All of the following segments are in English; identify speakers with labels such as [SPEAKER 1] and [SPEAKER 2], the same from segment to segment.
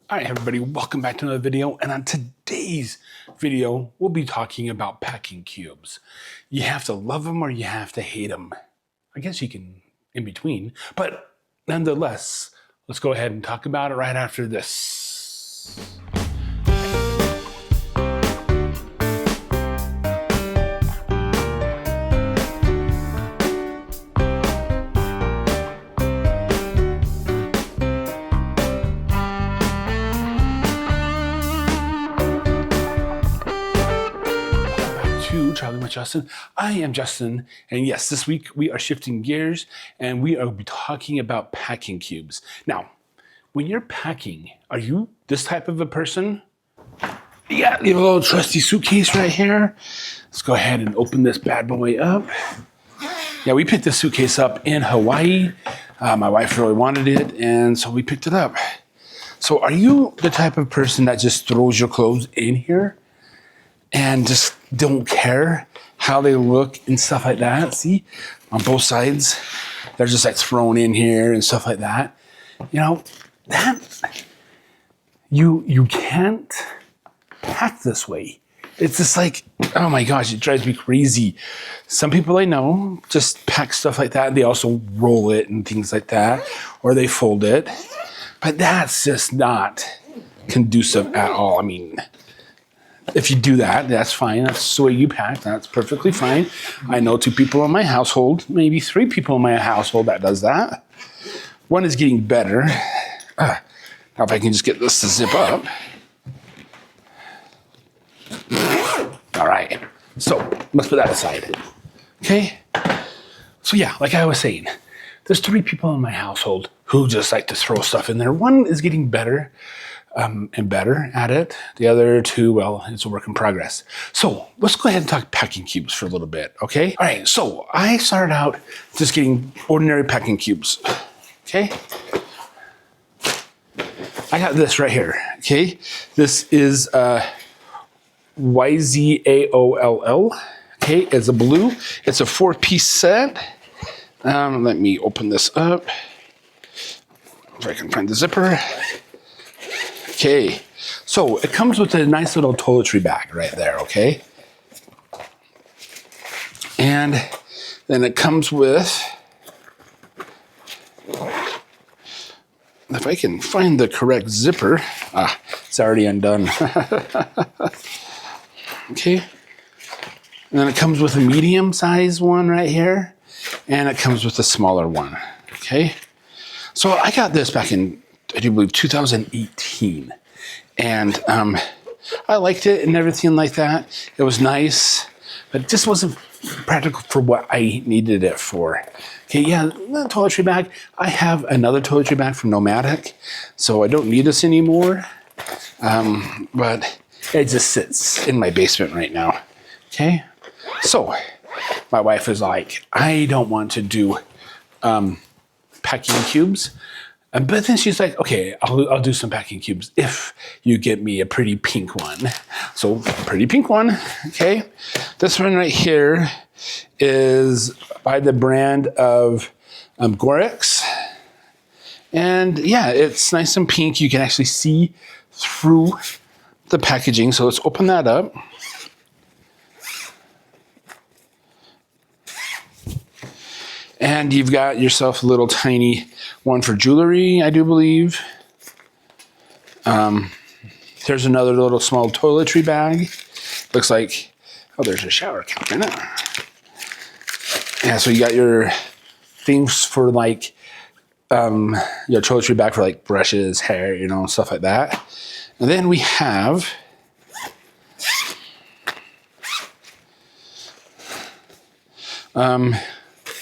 [SPEAKER 1] All right, everybody, welcome back to another video. And on today's video, we'll be talking about packing cubes. You have to love them or you have to hate them. I guess you can in between, but nonetheless, let's go ahead and talk about it right after this. Traveling with Justin. I am Justin, and yes, this week we are shifting gears and we are talking about packing cubes. Now, when you're packing, are you this type of a person? Yeah, you have a little trusty suitcase right here. Let's go ahead and open this bad boy up. Yeah, we picked this suitcase up in Hawaii. My wife really wanted it, and so we picked it up. So are you the type of person that just throws your clothes in here and just don't care how they look and stuff like that? See, on both sides, they're just like thrown in here and stuff like that. You know, that you can't pack this way. It's just like, oh my gosh, it drives me crazy. Some people I know just pack stuff like that. They also roll it and things like that, or they fold it. But that's just not conducive at all. I mean, if you do that, that's fine. That's the way you pack. That's perfectly fine. I know 2 people in my household, maybe 3 people in my household that does that. One is getting better. Now if I can just get this to zip up. All right. So let's put that aside. Okay. So yeah, like I was saying, there's 3 people in my household who just like to throw stuff in there. One is getting better. And better at it. The other 2, well, it's a work in progress. So let's go ahead and talk packing cubes for a little bit, okay? All right, so I started out just getting ordinary packing cubes, okay? I got this right here, okay? This is YZAOLL, okay? It's a blue. It's a 4-piece set. Let me open this up if I can find the zipper. Okay, so it comes with a nice little toiletry bag right there, okay? And then it comes with, if I can find the correct zipper, it's already undone. Okay, and then it comes with a medium size one right here, and it comes with a smaller one, okay? So I got this back in, I do believe, 2018. And I liked it and everything like that. It was nice, but it just wasn't practical for what I needed it for. Okay, yeah, the toiletry bag. I have another toiletry bag from Nomadic, so I don't need this anymore. But it just sits in my basement right now. Okay, so my wife is like, I don't want to do packing cubes. But then she's like, okay, I'll do some packing cubes if you get me a pretty pink one. So pretty pink one, okay? This one right here is by the brand of Gonex. And yeah, it's nice and pink. You can actually see through the packaging. So let's open that up. And you've got yourself a little tiny one for jewelry, I do believe. There's another little small toiletry bag. Looks like, oh, there's a shower cap in it. Yeah, so you got your things for like, your toiletry bag for like brushes, hair, you know, stuff like that. And then we have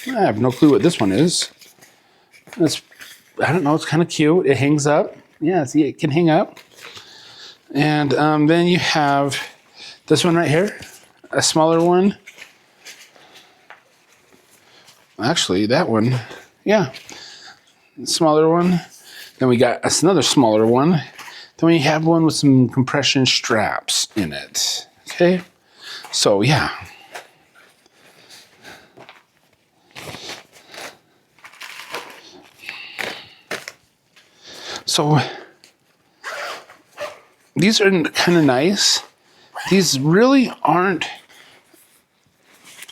[SPEAKER 1] I have no clue what this one is. I don't know, it's kind of cute. It hangs up. Yeah, see, it can hang up. And then you have this one right here, a smaller one. Actually, that one, yeah, smaller one. Then we got another smaller one. Then we have one with some compression straps in it. Okay, so yeah. So these are kind of nice. These really aren't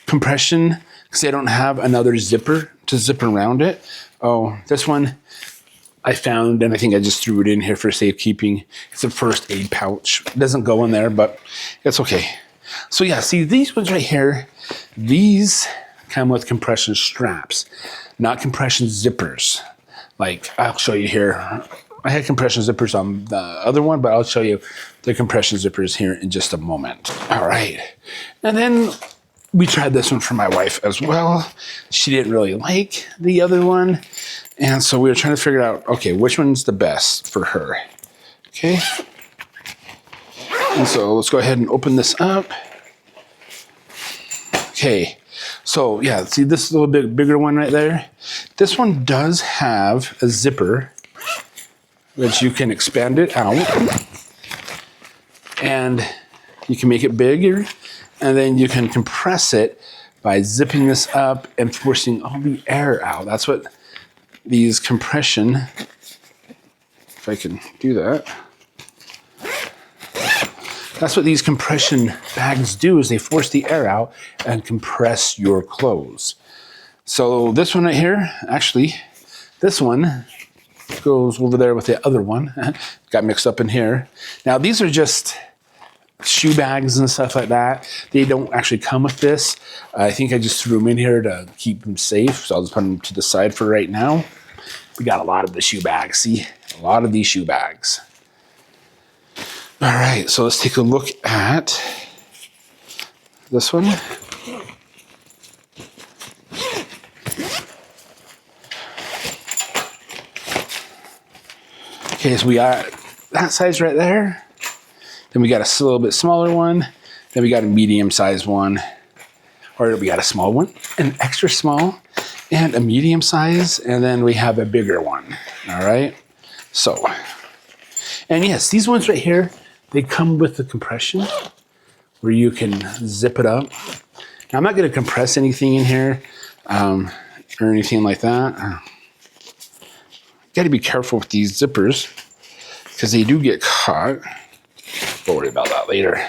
[SPEAKER 1] compression because they don't have another zipper to zip around it. Oh, this one I found, and I think I just threw it in here for safekeeping. It's a first aid pouch. It doesn't go in there, but it's okay. So yeah, see these ones right here, these come with compression straps, not compression zippers. Like I'll show you here. I had compression zippers on the other one, but I'll show you the compression zippers here in just a moment. All right. And then we tried this one for my wife as well. She didn't really like the other one. And so we were trying to figure out, okay, which one's the best for her? Okay. And so let's go ahead and open this up. Okay. So yeah, see this little bit bigger one right there? This one does have a zipper, which you can expand it out. And you can make it bigger. And then you can compress it by zipping this up and forcing all the air out. That's what these compression, if I can do that. That's what these compression bags do, is they force the air out and compress your clothes. So this one right here, actually, this one goes over there with the other one. Got mixed up in here. Now these are just shoe bags and stuff like that. They don't actually come with this. I think I just threw them in here to keep them safe. So I'll just put them to the side for right now. We got a lot of the shoe bags. See, a lot of these shoe bags. All right, so let's take a look at this one. Okay, so we got that size right there. Then we got a little bit smaller one. Then we got a medium-sized one. Or we got a small one, an extra small, and a medium size. And then we have a bigger one. All right. So, and yes, these ones right here, they come with the compression where you can zip it up. Now, I'm not going to compress anything in here or anything like that. Got to be careful with these zippers because they do get caught. We'll worry about that later.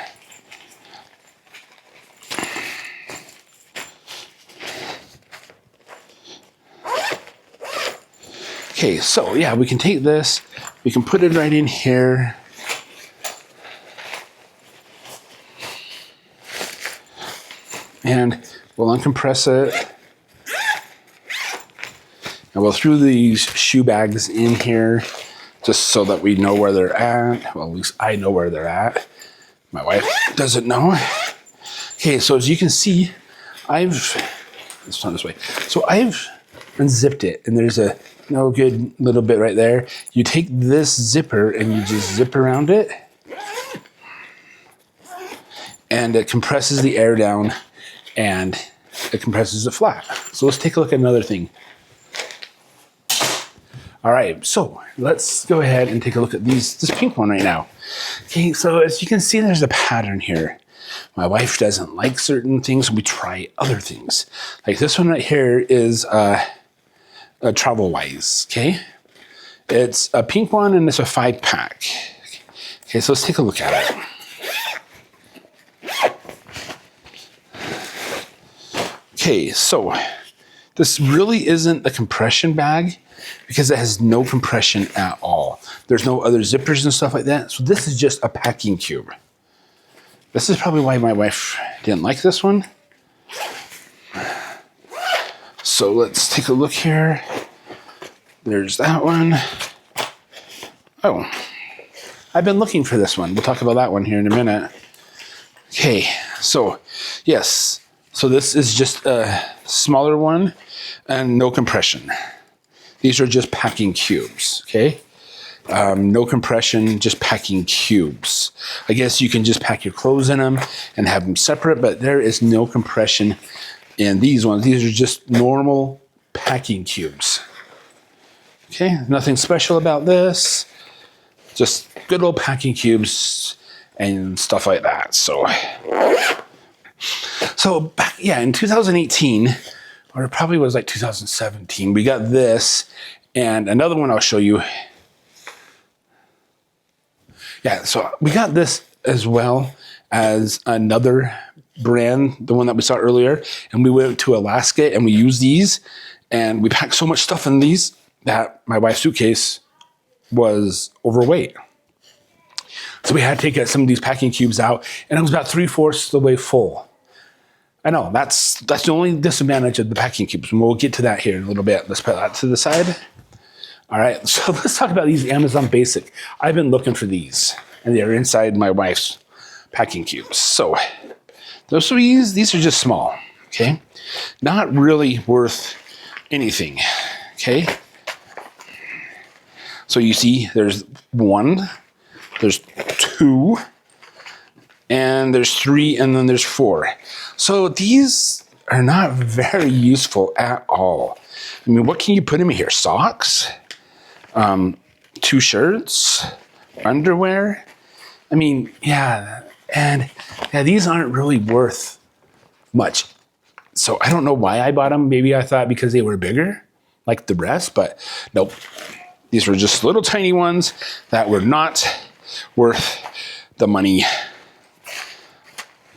[SPEAKER 1] Okay, so yeah, we can take this, we can put it right in here. And we'll uncompress it. And we'll throw these shoe bags in here just so that we know where they're at. Well, at least I know where they're at. My wife doesn't know. Okay, so as you can see, let's turn this way. So I've unzipped it, and there's a good little bit right there. You take this zipper and you just zip around it, and it compresses the air down and it compresses it flat. So let's take a look at another thing. All right, so let's go ahead and take a look at this pink one right now. Okay, so as you can see, there's a pattern here. My wife doesn't like certain things, so we try other things. Like this one right here is a Travelwise, okay? It's a pink one and it's a 5-pack. Okay, so let's take a look at it. Okay, so this really isn't a compression bag because it has no compression at all. There's no other zippers and stuff like that. So this is just a packing cube. This is probably why my wife didn't like this one. So let's take a look here. There's that one. Oh, I've been looking for this one. We'll talk about that one here in a minute. Okay, so yes. So this is just a smaller one and no compression. These are just packing cubes, okay? No compression, just packing cubes. I guess you can just pack your clothes in them and have them separate, but there is no compression in these ones. These are just normal packing cubes. Okay, nothing special about this. Just good old packing cubes and stuff like that. So back, yeah, in 2018, or it probably was like 2017, we got this and another one I'll show you. Yeah, so we got this as well as another brand, the one that we saw earlier, and we went to Alaska and we used these, and we packed so much stuff in these that my wife's suitcase was overweight. So we had to take some of these packing cubes out, and it was about 3/4 the way full. I know, that's the only disadvantage of the packing cubes, and we'll get to that here in a little bit. Let's put that to the side. All right, so let's talk about these Amazon Basic. I've been looking for these, and they're inside my wife's packing cubes. So these are just small, okay? Not really worth anything, okay? So you see there's 1, there's 2, and there's 3, and then there's 4. So these are not very useful at all. I mean, what can you put in here? Socks? 2 shirts? Underwear? I mean, yeah, and yeah, these aren't really worth much. So I don't know why I bought them. Maybe I thought because they were bigger, like the rest, but nope. These were just little tiny ones that were not worth the money.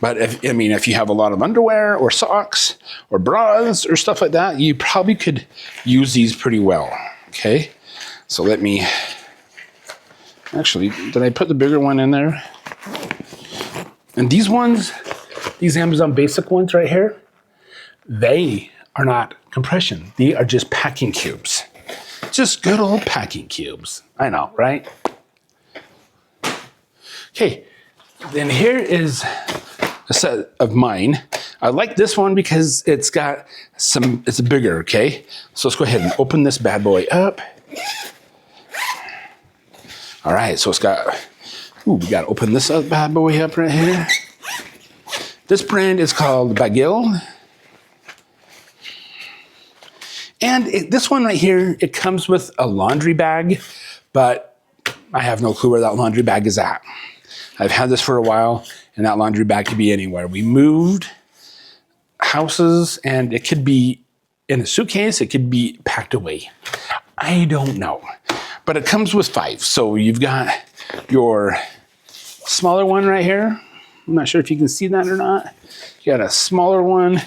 [SPEAKER 1] But if you have a lot of underwear or socks or bras or stuff like that, you probably could use these pretty well, okay? So let me, actually, did I put the bigger one in there? And these ones, these Amazon Basic ones right here, they are not compression. They are just packing cubes. Just good old packing cubes. I know, right? Okay, then here is a set of mine. I like this one because it's bigger, okay? So let's go ahead and open this bad boy up. All right, so it's got, we got to open this bad boy up right here. This brand is called Bagail. And this one right here, it comes with a laundry bag, but I have no clue where that laundry bag is at. I've had this for a while, and that laundry bag could be anywhere. We moved houses, and it could be in a suitcase. It could be packed away. I don't know. But it comes with 5. So you've got your smaller one right here. I'm not sure if you can see that or not. You got a smaller one.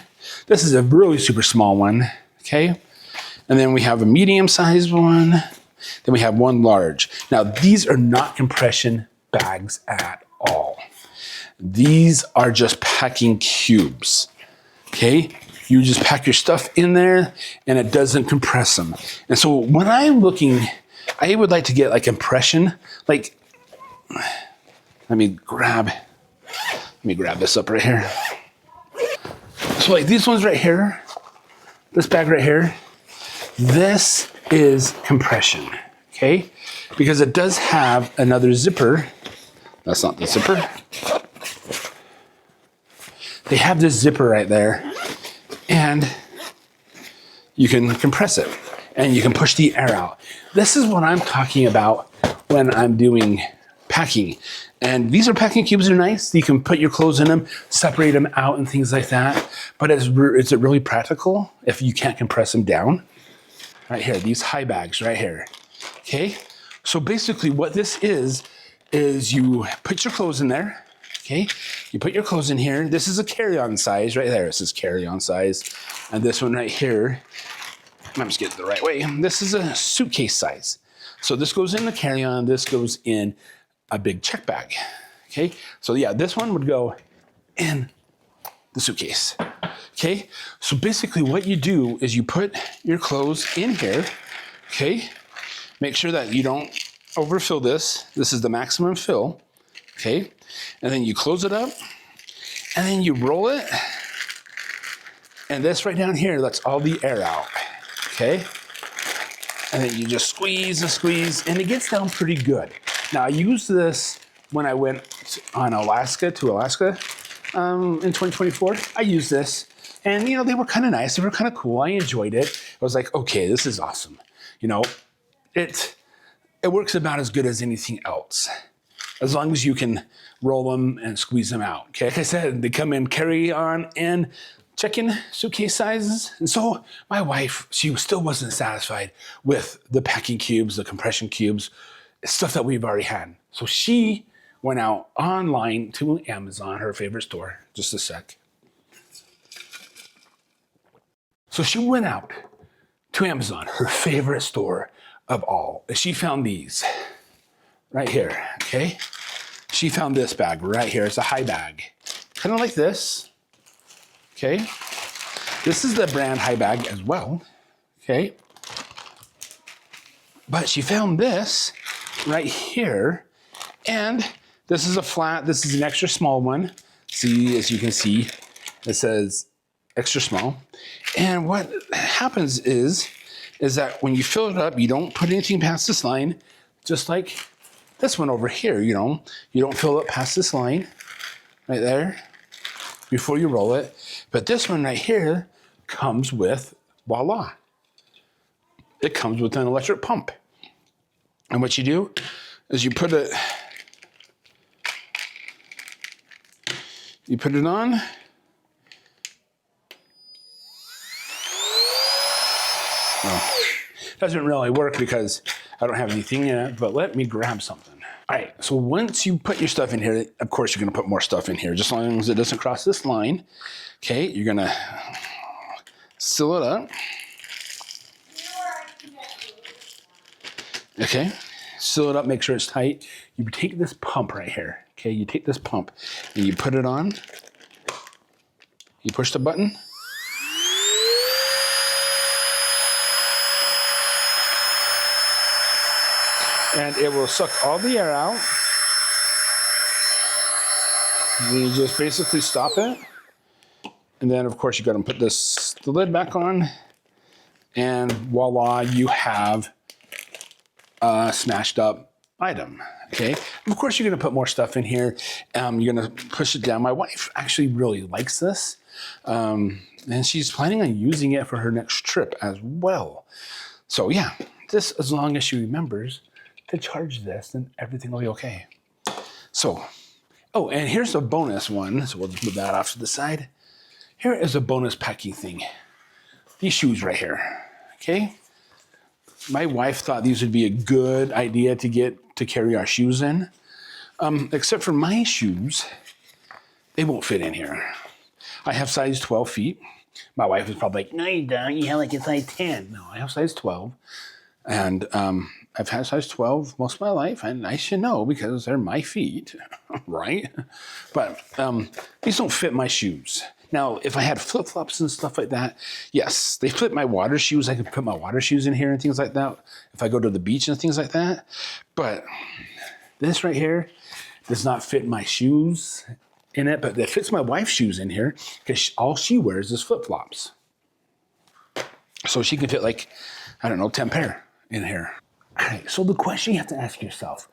[SPEAKER 1] This is a really super small one, okay? And then we have a medium-sized one. Then we have one large. Now, these are not compression bags at all. These are just packing cubes, okay? You just pack your stuff in there and it doesn't compress them. And so when I'm looking, I would like to get like compression, like, let me grab this up right here. So like these ones right here, this bag right here, this is compression, okay? Because it does have another zipper. That's not the zipper. They have this zipper right there, and you can compress it, and you can push the air out. This is what I'm talking about when I'm doing packing. And these packing cubes are nice. You can put your clothes in them, separate them out and things like that. But is it really practical if you can't compress them down? Right here, these Hibags right here, okay? So basically what this is you put your clothes in there, okay? You put your clothes in here. This is a carry-on size right there. This is carry-on size. And this one right here, I'm just getting it the right way. This is a suitcase size. So this goes in the carry-on. This goes in a big check bag, okay? So yeah, this one would go in the suitcase, okay? So basically what you do is you put your clothes in here, okay? Make sure that you don't overfill this. This is the maximum fill, okay? And then you close it up, and then you roll it, and this right down here lets all the air out, okay? And then you just squeeze and squeeze, and it gets down pretty good. Now, I used this when I went to Alaska in 2024. I used this, and you know, they were kind of nice. They were kind of cool. I enjoyed it. I was like, okay, this is awesome. You know, it works about as good as anything else, as long as you can roll them and squeeze them out. Okay, like I said, they come in carry-on and check-in suitcase sizes. And so my wife, she still wasn't satisfied with the packing cubes, the compression cubes. stuff that we've already had. So she went out online to Amazon, her favorite store. Just a sec. So she went out to Amazon, her favorite store of all. She found these right here, okay? She found this bag right here. It's a Hibag, kind of like this, okay? This is the brand Hibag as well, okay? But she found this right here, and this is a flat, this is an extra small one. See, as you can see, it says extra small. And what happens is that when you fill it up, you don't put anything past this line, just like this one over here, you know. You don't fill it past this line right there before you roll it. But this one right here comes with, voila. It comes with an electric pump. And what you do is you put it on. Oh, doesn't really work because I don't have anything in it, but let me grab something. All right, so once you put your stuff in here, of course you're gonna put more stuff in here, just as long as it doesn't cross this line. Okay, you're gonna seal it up. Okay, seal it up, make sure it's tight. You take this pump right here, okay? You take this pump and you put it on. You push the button. And it will suck all the air out. And you just basically stop it. And then of course you got to put the lid back on. And voila, you have a smashed up item, okay? Of course, you're gonna put more stuff in here. You're gonna push it down. My wife actually really likes this. And she's planning on using it for her next trip as well. So yeah, this, as long as she remembers to charge this, then everything will be okay. So, oh, and here's a bonus one. So we'll just move that off to the side. Here is a bonus packing thing. These shoes right here, okay? My wife thought these would be a good idea to carry our shoes in. Except for my shoes, they won't fit in here. I have size 12 feet. My wife is probably like, no, you don't. You have like a size 10. No, I have size 12. And I've had size 12 most of my life, and I should know because they're my feet, right? But these don't fit my shoes. Now, if I had flip-flops and stuff like that, yes, they fit my water shoes. I could put my water shoes in here and things like that if I go to the beach and things like that. But this right here does not fit my shoes in it, but it fits my wife's shoes in here because all she wears is flip-flops. So she can fit like, I don't know, 10 pair in here. All right, so the question you have to ask yourself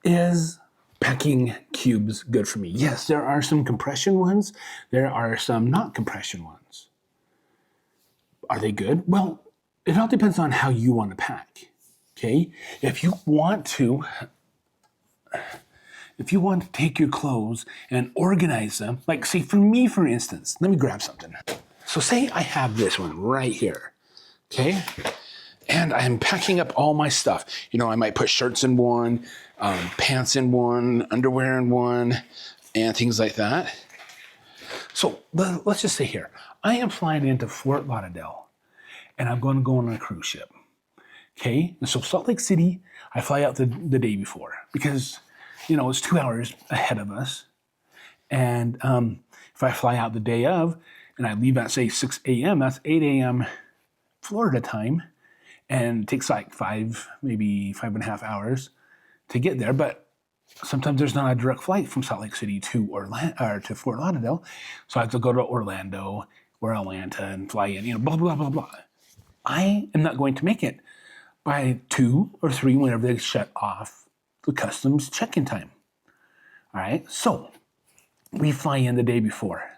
[SPEAKER 1] is, packing cubes good for me? Yes, there are some compression ones. There are some not compression ones. Are they good? Well, it all depends on how you want to pack, okay? If you want to take your clothes and organize them, like say for me, for instance, let me grab something. So say I have this one right here, okay? And I'm packing up all my stuff. You know, I might put shirts in one, pants in one, underwear in one, and things like that. So let's just say here, I am flying into Fort Lauderdale, and I'm going to go on a cruise ship. Okay, and so Salt Lake City, I fly out the day before because, you know, it's 2 hours ahead of us. And if I fly out the day of, and I leave at say 6 a.m., that's 8 a.m. Florida time. And it takes like maybe 5.5 hours to get there. But sometimes there's not a direct flight from Salt Lake City to to Fort Lauderdale. So I have to go to Orlando or Atlanta and fly in, you know, blah, blah, blah, blah. I am not going to make it by 2 or 3 whenever they shut off the customs check-in time. All right, so we fly in the day before.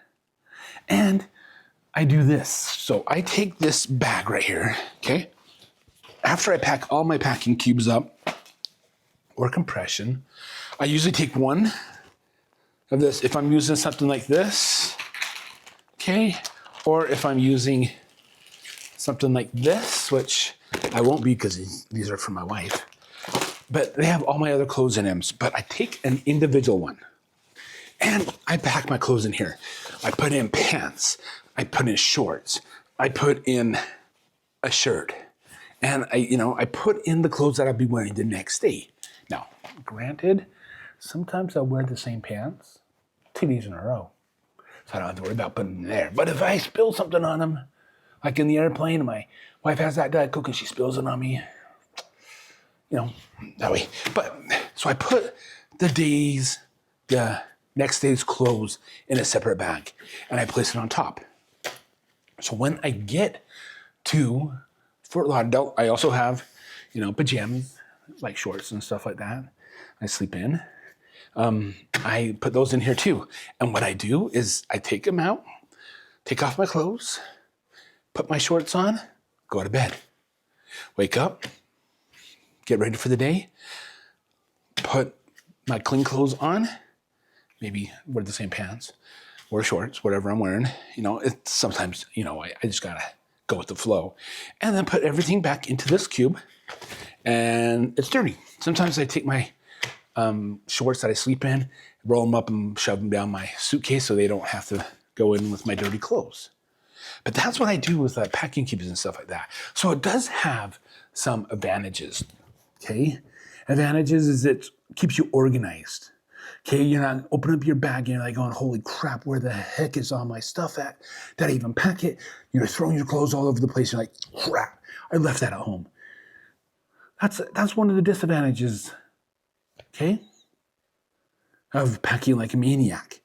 [SPEAKER 1] And I do this. So I take this bag right here, okay? After I pack all my packing cubes up, or compression, I usually take one of this. If I'm using something like this, okay, or if I'm using something like this, which I won't be because these are for my wife. but they have all my other clothes in them. But I take an individual one and I pack my clothes in here. I put in pants, I put in shorts, I put in a shirt, and I put in the clothes that I'll be wearing the next day. Now, granted, sometimes I'll wear the same pants 2 days in a row, so I don't have to worry about putting them there. But if I spill something on them, like in the airplane, my wife has that Diet Coke and she spills it on me, that way. But so I put the next day's clothes in a separate bag and I place it on top. So when I get to Fort Lauderdale, I also have, pajamas, like shorts and stuff like that I sleep in. I put those in here too. And what I do is I take them out, take off my clothes, put my shorts on, go to bed. Wake up, get ready for the day, put my clean clothes on, maybe wear the same pants or shorts, whatever I'm wearing. It's sometimes, I just gotta go with the flow. And then put everything back into this cube and it's dirty. Sometimes I take my shorts that I sleep in, roll them up and shove them down my suitcase so they don't have to go in with my dirty clothes. But that's what I do with packing cubes and stuff like that. So it does have some advantages, okay? Advantages is it keeps you organized. Okay, you're not open up your bag and you're like going, holy crap, where the heck is all my stuff at? Did I even pack it? You're throwing your clothes all over the place. You're like, crap, I left that at home. That's one of the disadvantages, okay, of packing like a maniac.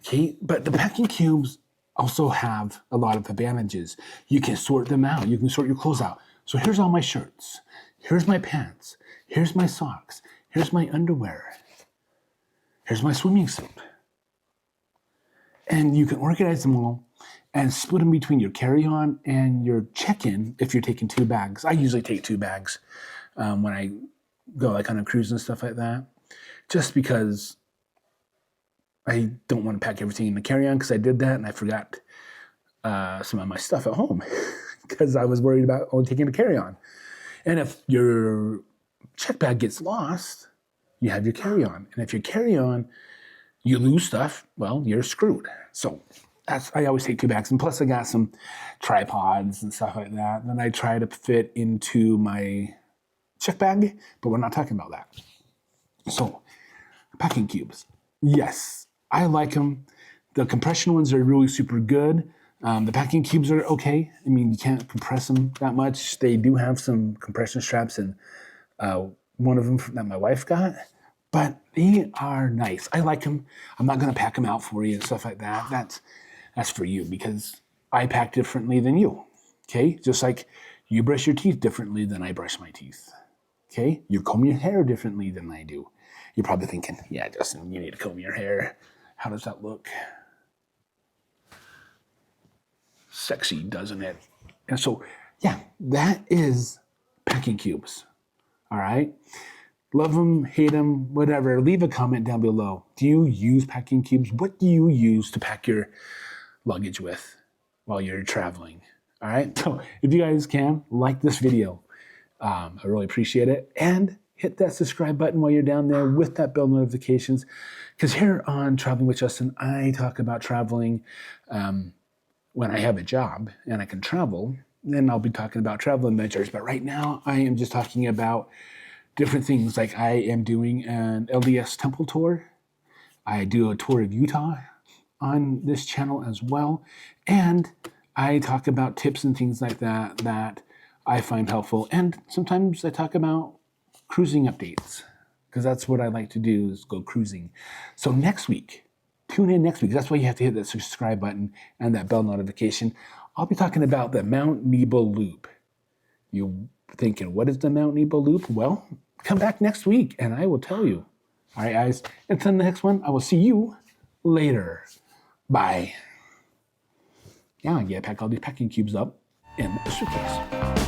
[SPEAKER 1] Okay, but the packing cubes also have a lot of advantages. You can sort them out. You can sort your clothes out. So here's all my shirts. Here's my pants. Here's my socks. Here's my underwear. Here's my swimming suit. And you can organize them all and split them between your carry-on and your check-in if you're taking 2 bags. I usually take 2 bags when I go like on a cruise and stuff like that, just because I don't want to pack everything in the carry-on, because I did that and I forgot some of my stuff at home because I was worried about only taking the carry-on. And if your check bag gets lost, you have your carry-on. And if your carry-on, you lose stuff, well, you're screwed. So I always take 2 bags. And plus I got some tripods and stuff like that. And then I try to fit into my check bag, but we're not talking about that. So packing cubes. Yes, I like them. The compression ones are really super good. The packing cubes are okay. I mean, you can't compress them that much. They do have some compression straps and one of them that my wife got, but they are nice. I like them. I'm not going to pack them out for you and stuff like that. That's for you, because I pack differently than you, okay? Just like you brush your teeth differently than I brush my teeth, okay? You comb your hair differently than I do. You're probably thinking, yeah, Justin, you need to comb your hair. How does that look? Sexy, doesn't it? And so, yeah, that is packing cubes. All right. Love them, hate them, whatever. Leave a comment down below. Do you use packing cubes? What do you use to pack your luggage with while you're traveling? All right. So if you guys can, like this video. I really appreciate it. And hit that subscribe button while you're down there with that bell notifications. Because here on Traveling with Justin, I talk about traveling when I have a job and I can travel. Then I'll be talking about travel adventures. But right now, I am just talking about different things. Like I am doing an LDS temple tour. I do a tour of Utah on this channel as well. And I talk about tips and things like that that I find helpful. And sometimes I talk about cruising updates, because that's what I like to do, is go cruising. So next week, tune in next week. That's why you have to hit that subscribe button and that bell notification. I'll be talking about the Mount Nebo Loop. You're thinking, what is the Mount Nebo Loop? Well, come back next week and I will tell you. All right, guys. Until the next one, I will see you later. Bye. Yeah, I gotta pack all these packing cubes up in a suitcase.